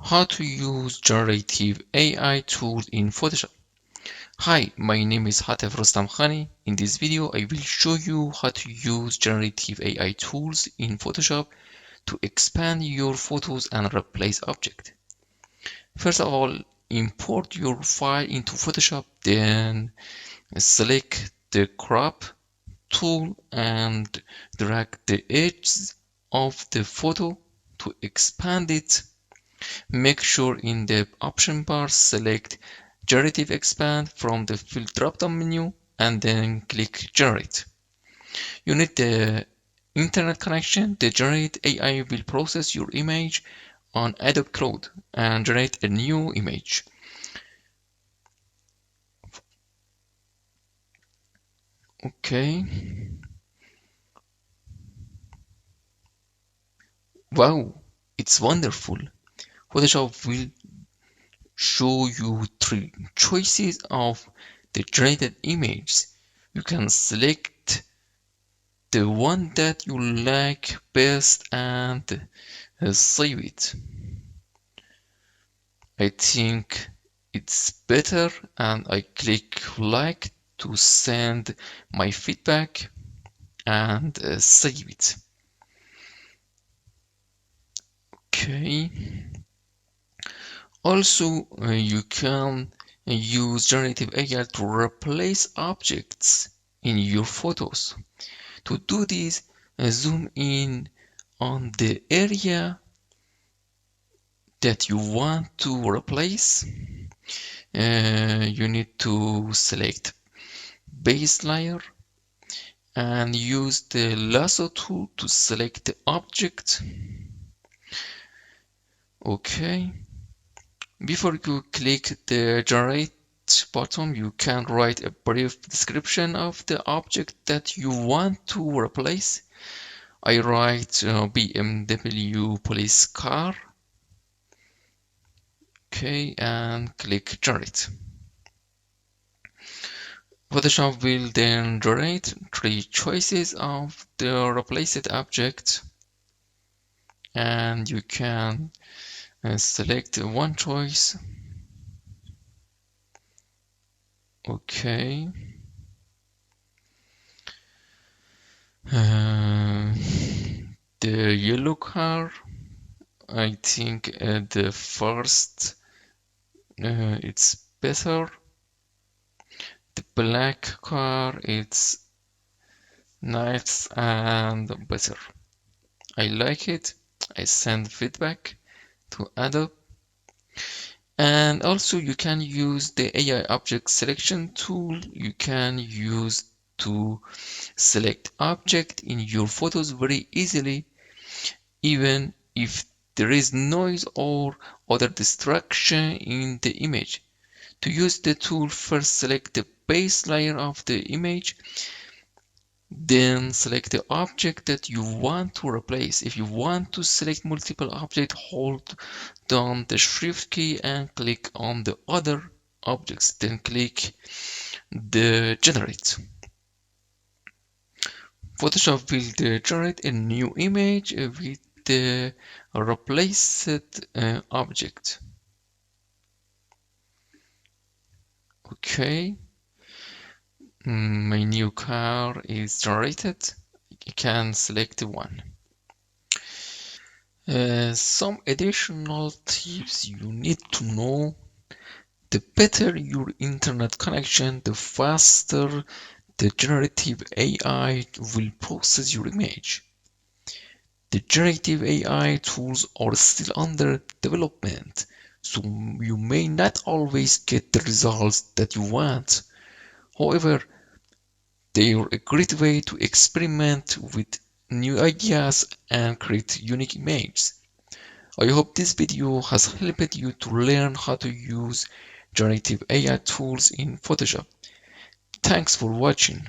How to use generative AI tools in Photoshop. Hi, my name is Hatef Rostam Khani. In this video, I will show you how to use generative AI tools in Photoshop to expand your photos and replace objects. First of all, import your file into Photoshop, then select the crop tool and drag the edges of the photo to expand it. Make sure in the option bar select Generative Expand from the fill drop-down menu and then click Generate. You need the internet connection. The Generate AI will process your image on Adobe Cloud and generate a new image. Okay. Wow, it's wonderful. Photoshop will show you three choices of the generated images. You can select the one that you like best and save it. I think it's better and I click like to send my feedback and save it. Okay. Also, you can use generative AI to replace objects in your photos. To do this, zoom in on the area that you want to replace. You need to select base layer and use the Lasso tool to select the object. Okay. Before you click the generate button, you can write a brief description of the object that you want to replace. I write BMW police car. Okay, and click generate. Photoshop will then generate three choices of the replaced object, and you can select one choice. Okay. The yellow car, I think the first it's better. The black car, it's nice and better. I like it. I send feedback to Adobe. And also you can use the AI object selection tool. You can use to select object in your photos very easily, even if there is noise or other distraction in the image. To use the tool, first select the base layer of the image, then select the object that you want to replace. If you want to select multiple objects, hold down the shift key and click on the other objects, then click the generate. Photoshop will generate a new image with the replaced object. Okay, my new car is generated. I can select one. Some additional tips you need to know. The better your internet connection, the faster the generative AI will process your image. The generative AI tools are still under development, so you may not always get the results that you want. However, they are a great way to experiment with new ideas and create unique images. I hope this video has helped you to learn how to use generative AI tools in Photoshop. Thanks for watching.